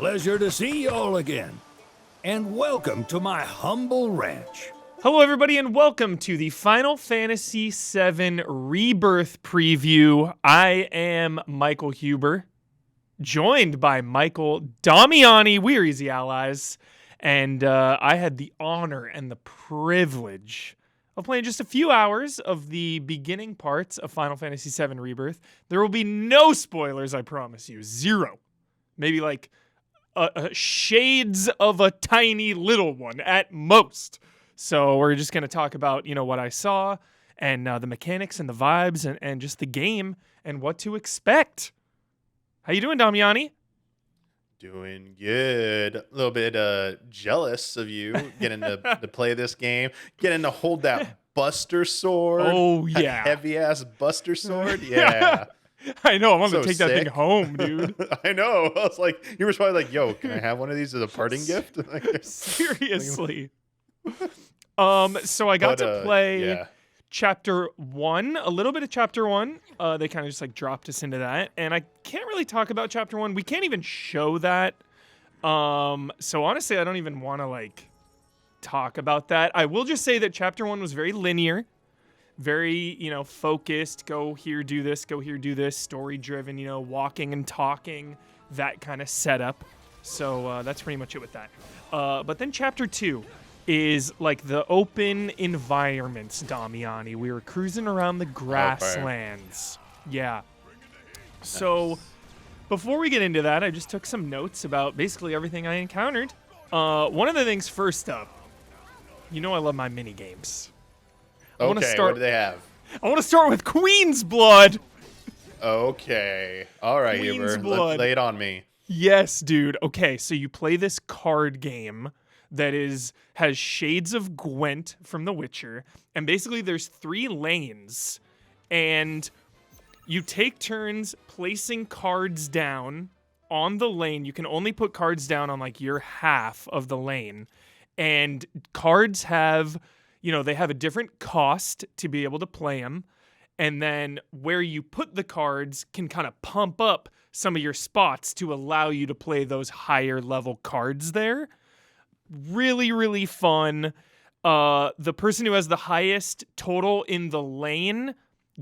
Pleasure to see y'all again. And welcome to my humble ranch. Hello, everybody, and welcome to the Final Fantasy VII Rebirth preview. I am Michael Huber, joined by Michael Damiani. We're easy allies. And I had the honor and the privilege of playing just a few hours of the beginning parts of Final Fantasy VII Rebirth. There will be no spoilers, I promise you. Zero. Maybe like shades of a tiny little one at most. So we're just going to talk about, what I saw and the mechanics and the vibes and just the game and what to expect. How you doing, Damiani? Doing good. A little bit jealous of you getting to play this game, getting to hold that Buster sword. Oh, yeah. Heavy ass Buster sword. Yeah. I know. I want to So take that thing sick. home, dude. I know. I was like, you were probably like, yo, can I have one of these as a parting gift? Seriously. So I got to play yeah. Chapter 1, a little bit of Chapter 1. They kind of just like dropped us into that. And I can't really talk about Chapter 1. We can't even show that. So honestly, I don't even want to like talk about that. I will just say that Chapter 1 was very linear, very, focused. Go here, do this, go here, do this. Story driven, walking and talking, that kind of setup. So that's pretty much it with that. But then Chapter 2 is like the open environments, Damiani. We were cruising around the grasslands. Yeah. So before we get into that, I just took some notes about basically everything I encountered. One of the things first up, I love my mini games. What do they have? I want to start with Queen's Blood. Okay. All right, Queen's Huber. Blood. Lay it on me. Yes, dude. Okay, so you play this card game that has shades of Gwent from The Witcher, and basically there's 3 lanes, and you take turns placing cards down on the lane. You can only put cards down on like your half of the lane, and cards have, they have a different cost to be able to play them, and then where you put the cards can kind of pump up some of your spots to allow you to play those higher level cards there. Really, really fun. The person who has the highest total in the lane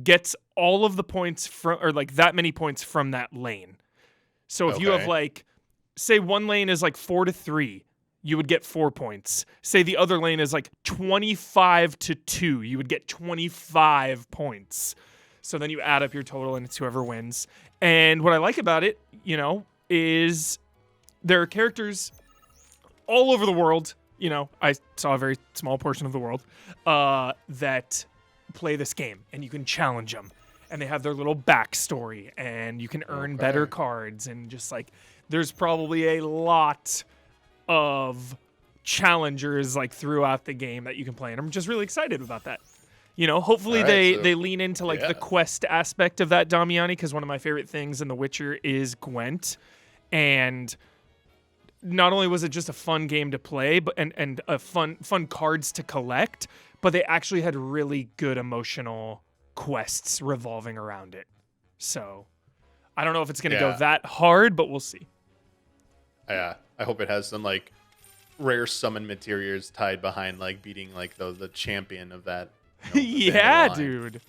gets all of the points or like that many points from that lane. So if you have like, say one lane is like 4-3, you would get 4 points. Say the other lane is like 25-2, you would get 25 points. So then you add up your total and it's whoever wins. And what I like about it, is there are characters all over the world. I saw a very small portion of the world that play this game, and you can challenge them, and they have their little backstory, and you can earn better cards, and just like there's probably a lot of challengers like throughout the game that you can play, and I'm just really excited about that. Hopefully they lean into like the quest aspect of that, Damiani, because one of my favorite things in The Witcher is Gwent, and not only was it just a fun game to play, but and a fun cards to collect, but they actually had really good emotional quests revolving around it. So I don't know if it's going to go that hard, but we'll see. Yeah, I hope it has some like rare summon materials tied behind like beating like the champion of that. Yeah, dude.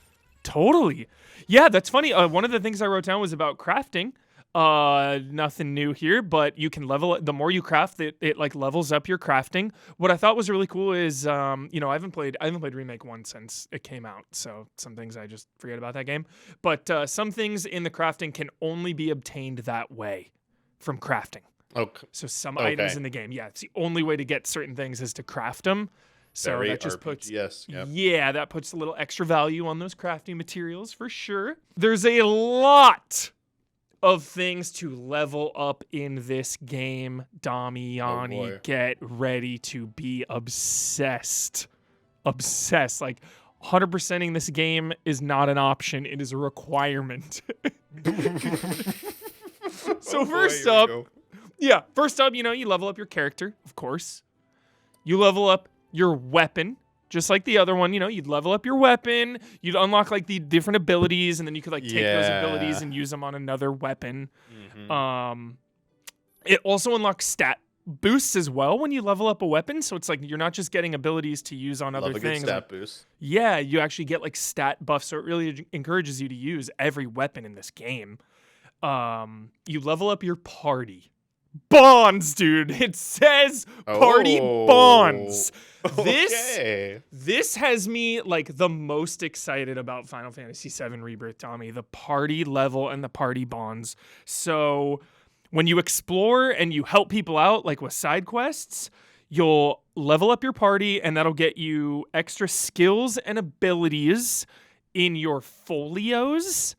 Totally. Yeah, that's funny. One of the things I wrote down was about crafting. Nothing new here, but you can level it. The more you craft, it like levels up your crafting. What I thought was really cool is, I haven't played Remake 1 since it came out, so some things I just forget about that game. But some things in the crafting can only be obtained that way from crafting. Okay. So some items in the game, it's the only way to get certain things is to craft them. So Very that just RPGs, that puts a little extra value on those crafting materials for sure. There's a lot of things to level up in this game, Damiani. Get ready to be obsessed. Obsessed. Like 100%ing this game is not an option. It is a requirement. So first up, you level up your character, of course. You level up your weapon, just like the other one. You'd level up your weapon, you'd unlock like the different abilities, and then you could like take those abilities and use them on another weapon. It also unlocks stat boosts as well when you level up a weapon. So it's like you're not just getting abilities to use on Love other a good things. stat boost. Yeah, you actually get like stat buffs. So it really encourages you to use every weapon in this game. You level up your party. Bonds, dude. It says party bonds. Okay. This has me like the most excited about Final Fantasy VII Rebirth, Tommy. The party level and the party bonds. So when you explore and you help people out, like with side quests, you'll level up your party, and that'll get you extra skills and abilities in your folios.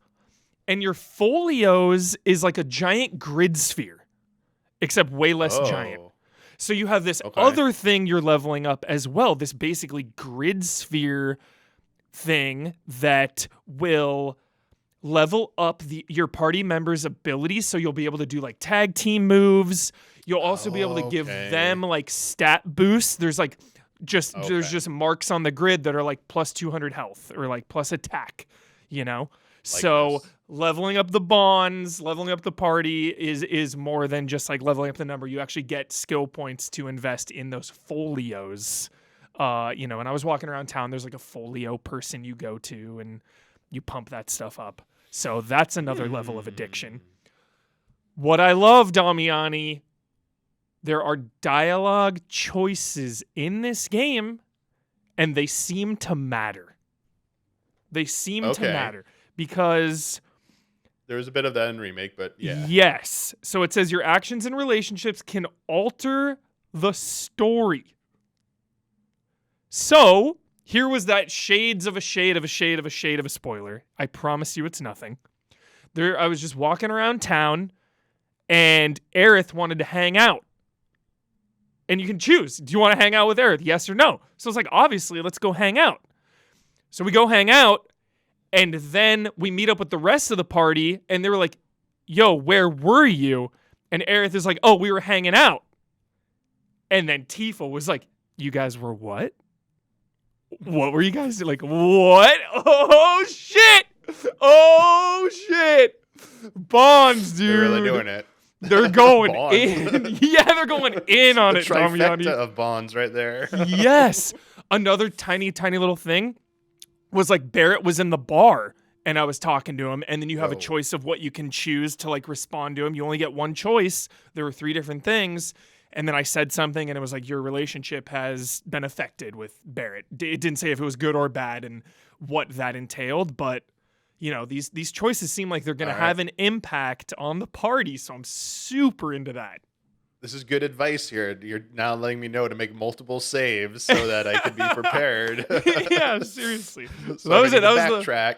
And your folios is like a giant grid sphere, except way less giant. So you have this other thing you're leveling up as well, this basically grid sphere thing that will level up your party members' abilities, so you'll be able to do like tag team moves. You'll also be able to give them like stat boosts. There's like there's just marks on the grid that are like plus 200 health or like plus attack, you know? So leveling up the bonds, leveling up the party is more than just like leveling up the number. You actually get skill points to invest in those folios. You know, and I was walking around town, there's like a folio person you go to and you pump that stuff up. So that's another level of addiction. What I love, Damiani, there are dialogue choices in this game, and they seem to matter. They seem to matter because there was a bit of that in Remake, but yeah. Yes. So it says your actions and relationships can alter the story. So here was that shades of a shade of a shade of a shade of a spoiler. I promise you it's nothing. I was just walking around town, and Aerith wanted to hang out. And you can choose. Do you want to hang out with Aerith? Yes or no? So it's like, obviously, let's go hang out. So we go hang out, and then we meet up with the rest of the party, and they were like, yo, where were you? And Aerith is like, oh, we were hanging out. And then Tifa was like, you guys were what? What were you guys doing? Like, what? Oh, shit! Oh, shit! Bonds, dude. They're really doing it. They're going in. Yeah, they're going in on it, Trifecta of bonds right there. Yes. Another tiny, tiny little thing was like Barrett was in the bar and I was talking to him, and then you have a choice of what you can choose to like respond to him. You only get one choice. There were 3 different things. And then I said something, and it was like, your relationship has been affected with Barrett. It didn't say if it was good or bad and what that entailed, but you know, these choices seem like they're going to have an impact on the party, so I'm super into that. This is good advice here. You're now letting me know to make multiple saves so that I could be prepared. Yeah, seriously. So that was it. That was backtrack.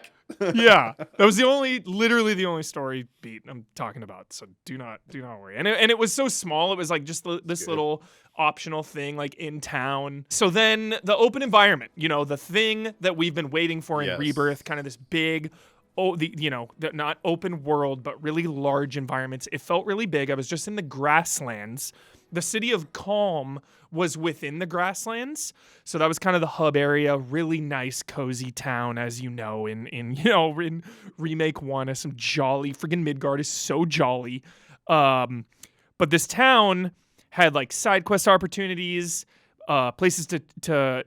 Yeah, that was literally the only story beat I'm talking about. So do not worry. And it was so small. It was like just this little optional thing like in town. So then the open environment, you know, the thing that we've been waiting for in Rebirth, kind of this big, not open world, but really large environments. It felt really big. I was just in the grasslands. The city of Calm was within the grasslands. So that was kind of the hub area. Really nice, cozy town, as you know, in Remake 1. Some jolly, friggin' Midgard is so jolly. But this town had like side quest opportunities, places to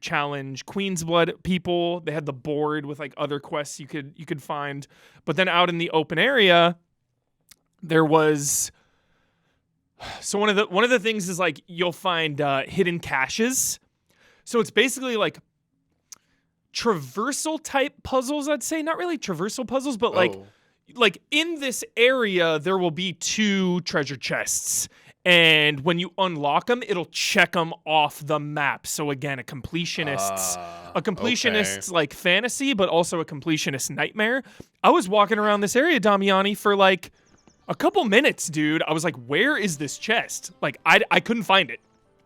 challenge Queen's Blood people. They had the board with like other quests you could find. But then out in the open area, there was. So one of the things is like you'll find hidden caches. So it's basically like traversal type puzzles, I'd say. Not really traversal puzzles, but like in this area there will be 2 treasure chests. And when you unlock them, it'll check them off the map. So again, a completionist's like fantasy, but also a completionist nightmare. I was walking around this area, Damiani, for like a couple minutes, dude. I was like, where is this chest? Like, I couldn't find it.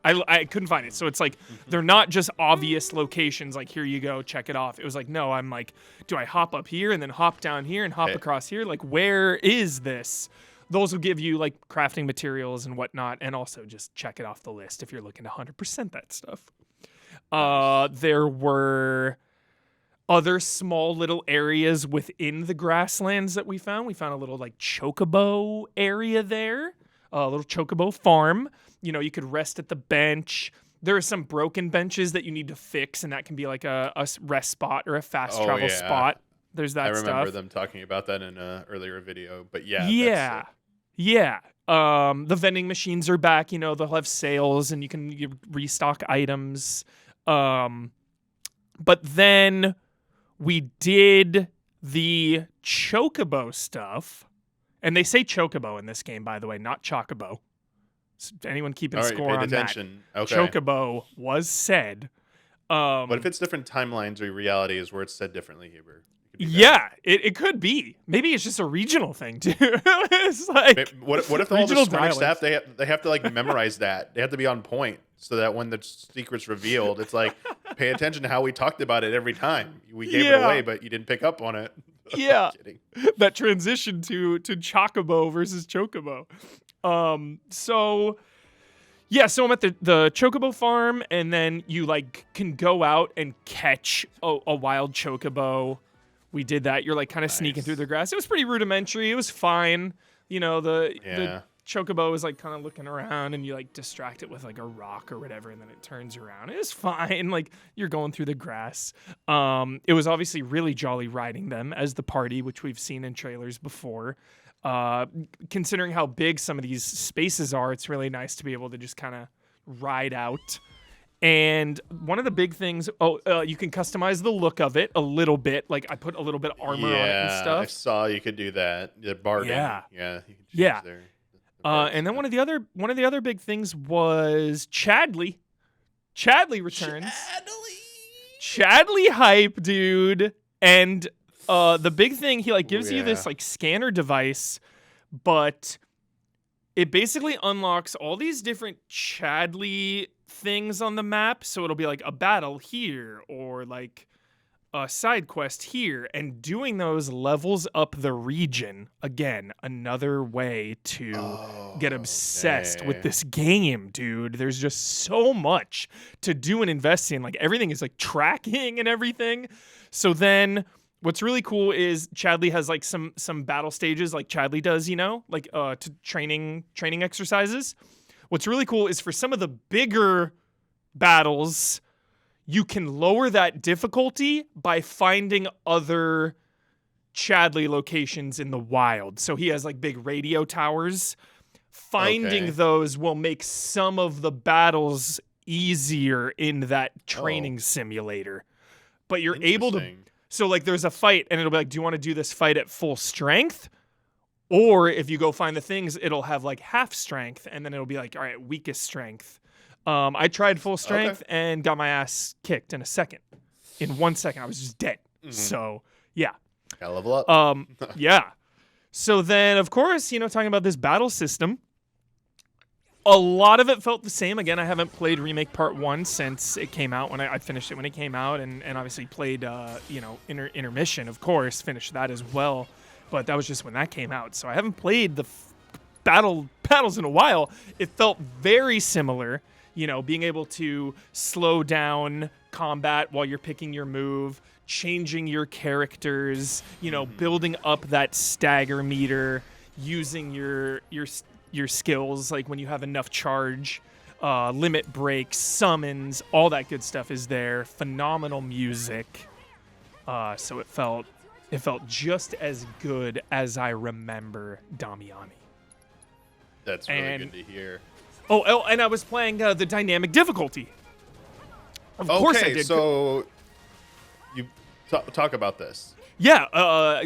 I couldn't find it. So it's like, they're not just obvious locations, like, here you go, check it off. It was like, no, I'm like, do I hop up here and then hop down here and hop across here? Like, where is this? Those will give you, like, crafting materials and whatnot, and also just check it off the list if you're looking to 100% that stuff. There were other small little areas within the grasslands that we found. We found a little like chocobo area there, a little chocobo farm. You know, you could rest at the bench. There are some broken benches that you need to fix, and that can be like a rest spot or a fast travel spot. There's that stuff. I remember them talking about that in an earlier video, but yeah. Yeah. The vending machines are back. You know, they'll have sales, and you restock items. But then we did the chocobo stuff, and they say chocobo in this game, by the way, not chocobo. Anyone keeping score on attention. That? Okay. Chocobo was said. What if it's different timelines or realities where it's said differently, Huber? Yeah, it could be. Maybe it's just a regional thing too. It's like what if all the Splinter staff they have to like memorize that? They have to be on point so that when the secret's revealed, it's like pay attention to how we talked about it every time. We gave it away, but you didn't pick up on it. Yeah, that transition to Chocobo versus Chocobo. So I'm at the Chocobo farm, and then you like can go out and catch a wild Chocobo. We did that. You're like kind of sneaking through the grass. It was pretty rudimentary. It was fine. You know, the Chocobo is like kind of looking around, and you like distract it with like a rock or whatever, and then it turns around. It was fine. Like you're going through the grass. It was obviously really jolly riding them as the party, which we've seen in trailers before. Considering how big some of these spaces are, it's really nice to be able to just kind of ride out. And one of the big things, you can customize the look of it a little bit. Like I put a little bit of armor on it and stuff. I saw you could do that. The bargain. Yeah. You can choose there. And then one of the other big things was Chadley. Chadley returns. Chadley hype, dude. And the big thing, he like gives you this like scanner device, but it basically unlocks all these different Chadley things on the map. So it'll be like a battle here or like a side quest here, and doing those levels up the region. Again, another way to get obsessed with this game, dude. There's just so much to do and invest in. Like everything is like tracking and everything. So then what's really cool is Chadley has like some battle stages like Chadley does, you know, like to training exercises. What's really cool is for some of the bigger battles, you can lower that difficulty by finding other Chadley locations in the wild. So he has like big radio towers. Finding those will make some of the battles easier in that training simulator. But you're able to... So like there's a fight and it'll be like, do you want to do this fight at full strength? Or if you go find the things, it'll have like half strength, and then it'll be like, all right, weakest strength. I tried full strength and got my ass kicked in a second. In 1 second, I was just dead. Mm-hmm. So yeah. Gotta level up. Yeah. So then, of course, you know, talking about this battle system, a lot of it felt the same. Again, I haven't played Remake Part 1 since it came out. When I finished it when it came out, and obviously played, Intermission, of course, finished that as well. But that was just when that came out. So I haven't played the battles in a while. It felt very similar, you know, being able to slow down combat while you're picking your move, changing your characters, you know, building up that stagger meter, using your skills, like when you have enough charge, limit breaks, summons, all that good stuff is there. Phenomenal music. So it felt just as good as I remember Damiani. That's really good to hear. Oh, and I was playing the dynamic difficulty. Of course I did. So you talk about this. Yeah,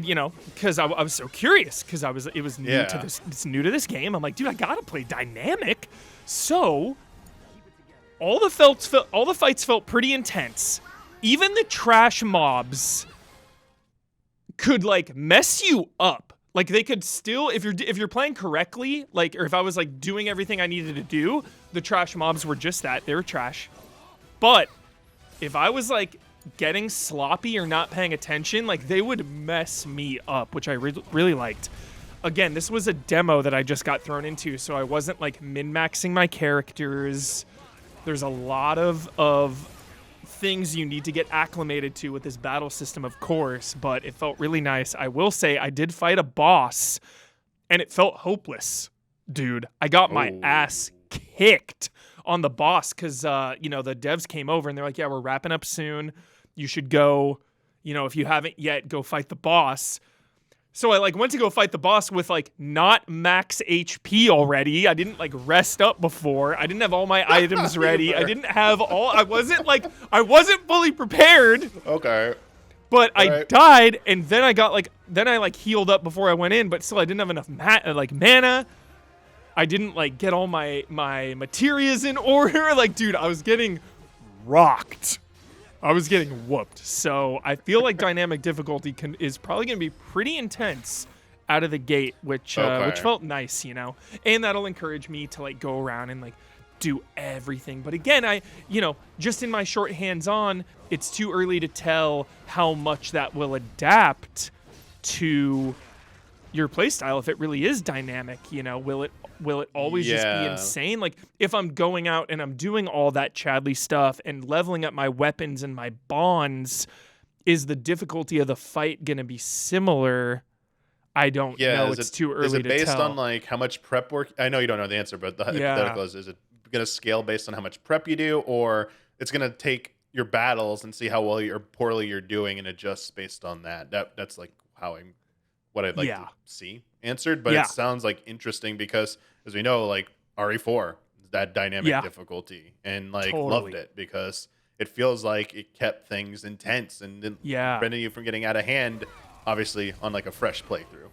you know, because I was so curious because it was new to this. It's new to this game. I'm like, dude, I gotta play dynamic. So all the fights felt pretty intense. Even the trash mobs could like mess you up. Like they could still, if you're playing correctly, like, or if I was like doing everything I needed to do, the trash mobs were just that. They were trash. But if I was like getting sloppy or not paying attention, like they would mess me up, which I really liked. Again, this was a demo that I just got thrown into, so I wasn't like min-maxing my characters. There's a lot of things you need to get acclimated to with this battle system, of course, but it felt really nice. I will say I did fight a boss, and it felt hopeless, dude. I got my ass kicked on the boss because, the devs came over and they're like, yeah, we're wrapping up soon. You should go, if you haven't yet, go fight the boss. So I went to go fight the boss with not max HP already. I didn't rest up before. I didn't have all my items ready. I didn't have I wasn't fully prepared. Okay. But I died, and then I got I healed up before I went in, but still I didn't have enough mana. I didn't get all my materias in order. Dude, I was getting rocked. I was getting whooped. So I feel like dynamic difficulty is probably going to be pretty intense out of the gate, which felt nice, And that'll encourage me to go around and do everything. But again, just in my short hands-on, it's too early to tell how much that will adapt to your playstyle if it really is dynamic. Will it always just be insane? If I'm going out and I'm doing all that Chadley stuff and leveling up my weapons and my bonds, is the difficulty of the fight going to be similar? I don't know. It's too early to tell. Is it based on how much prep work? I know you don't know the answer, but the hypothetical is it going to scale based on how much prep you do, or it's going to take your battles and see how well or poorly you're doing and adjust based on that? That's what I'd like to see answered, but it sounds interesting because, as we know, RE4, that dynamic difficulty, and loved it because it feels like it kept things intense and didn't preventing you from getting out of hand, obviously on a fresh playthrough.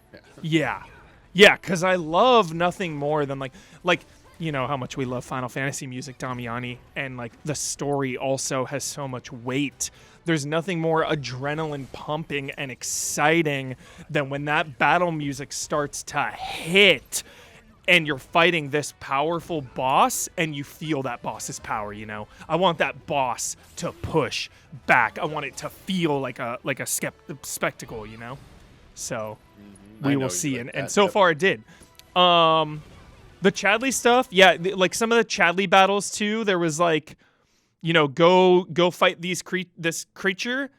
Because I love nothing more than how much we love Final Fantasy music, Damiani, and the story also has so much weight. There's nothing more adrenaline pumping and exciting than when that battle music starts to hit and you're fighting this powerful boss and you feel that boss's power, I want that boss to push back. I want it to feel like a spectacle, So we will see. And so far it did. The Chadley stuff, some of the Chadley battles too, there was go fight this creature,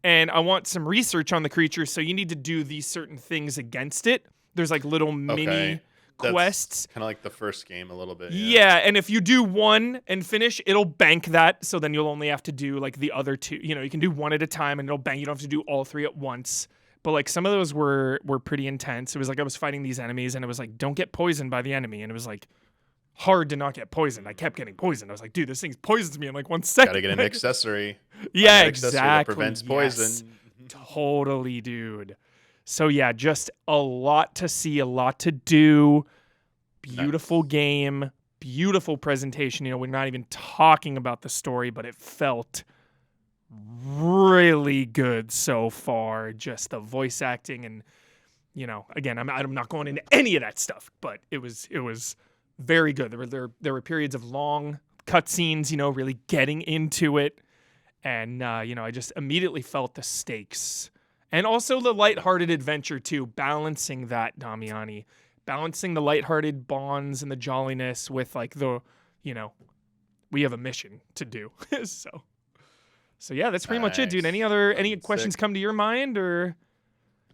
and I want some research on the creature, so you need to do these certain things against it. There's little mini quests. Kind of like the first game a little bit. Yeah, and if you do one and finish, it'll bank that, so then you'll only have to do the other two. You can do one at a time, and it'll bank. You don't have to do all three at once. But some of those were pretty intense. It was I was fighting these enemies, and it was don't get poisoned by the enemy, and it was hard to not get poisoned. I kept getting poisoned. I was dude, this thing poisons me in 1 second. Gotta get an accessory. Exactly. That prevents poison. Totally, dude. So just a lot to see, a lot to do. Beautiful game, beautiful presentation. We're not even talking about the story, but it felt really good so far. Just the voice acting and, again, I'm not going into any of that stuff, but it was very good. There were periods of long cutscenes, really getting into it. And, I just immediately felt the stakes. And also the lighthearted adventure, too, balancing that, Damiani. Balancing the lighthearted bonds and the jolliness with, we have a mission to do. So yeah, that's pretty much it, dude. Any questions come to your mind, or...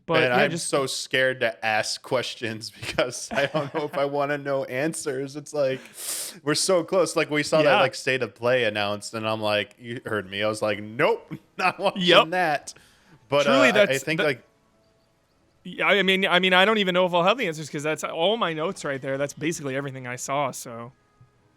But I'm just so scared to ask questions because I don't know if I want to know answers. It's we're so close. We saw that state of play announced, and I'm you heard me. I was nope, not watching that. But truly, I think yeah, I mean, I don't even know if I'll have the answers because that's all my notes right there. That's basically everything I saw. So,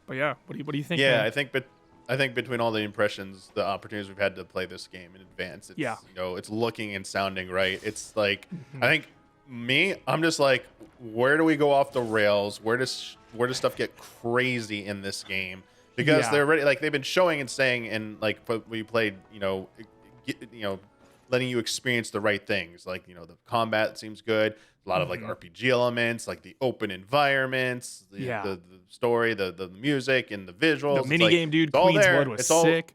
but yeah, what do you think? Yeah, man? I think between all the impressions, the opportunities we've had to play this game in advance, it's, it's looking and sounding right. It's I think I'm just where do we go off the rails? Where does stuff get crazy in this game? Because they're already they've been showing and saying, and we played, letting you experience the right things. The combat seems good. A lot of RPG elements, the open environments, the story, the music, and the visuals. The minigame, dude, Queen's Blood was sick.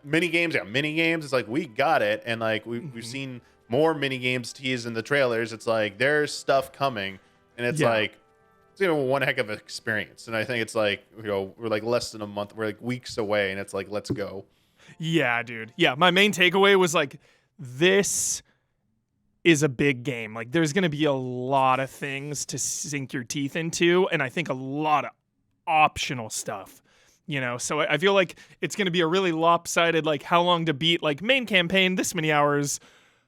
Mini games. It's we got it, and we've seen more mini games teased in the trailers. It's there's stuff coming, and it's it's one heck of an experience. And I think it's we're less than a month, we're weeks away, and it's let's go. Yeah, dude. Yeah, my main takeaway was like, this is a big game. Like, there's going to be a lot of things to sink your teeth into, and I think a lot of optional stuff. You know, so I feel like it's going to be a really lopsided, like, how long to beat, like, main campaign, this many hours,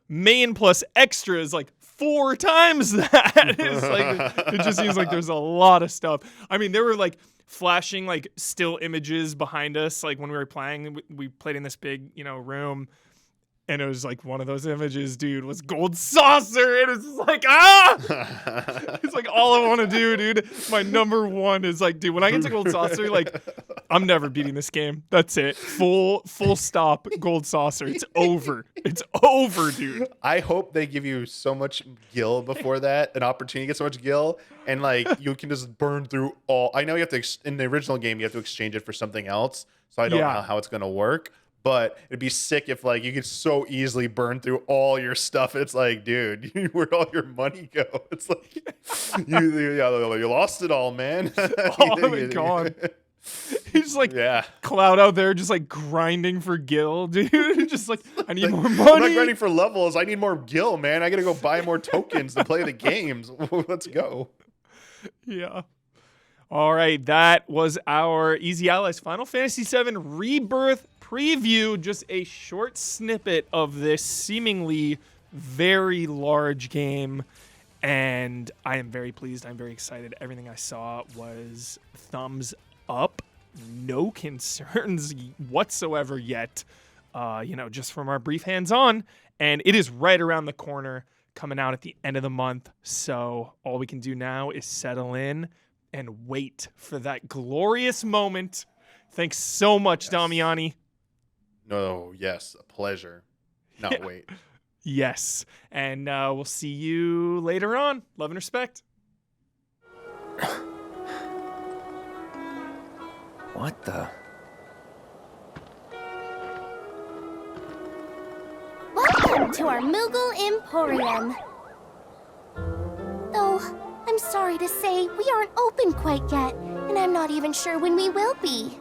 main plus extras, like, 4 times that. It's like, it just seems like there's a lot of stuff. I mean, there were, like, flashing, like, still images behind us, like, when we were playing. We played in this big, you know, room. And it was like one of those images, dude, was Gold Saucer. And it's like, it's like all I want to do, dude. My number one is like, dude, when I get to Gold Saucer, like, I'm never beating this game. That's it. Full stop, Gold Saucer. It's over. It's over, dude. I hope they give you so much gil before that, an opportunity to get so much gil, and like you can just burn through all. I know you have to, in the original game, you have to exchange it for something else. So I don't know how it's going to work. But it'd be sick if like you could so easily burn through all your stuff. It's like, dude, where'd all your money go? It's like you lost it all, man. All of it gone. He's like Cloud out there just like grinding for gil, dude. Just like, I need more money. I'm not grinding for levels. I need more gil, man. I gotta go buy more tokens to play the games. Let's go. Yeah. All right, that was our Easy Allies Final Fantasy VII Rebirth preview. Just a short snippet of this seemingly very large game, and I am very pleased. I'm very excited. Everything I saw was thumbs up. No concerns whatsoever yet, just from our brief hands-on, and it is right around the corner, coming out at the end of the month, so all we can do now is settle in and wait for that glorious moment. Thanks so much, Damiani. No, yes, a pleasure. Not wait. Yes, and we'll see you later on. Love and respect. What the? Welcome to our Moogle Emporium. Though, I'm sorry to say, we aren't open quite yet, and I'm not even sure when we will be.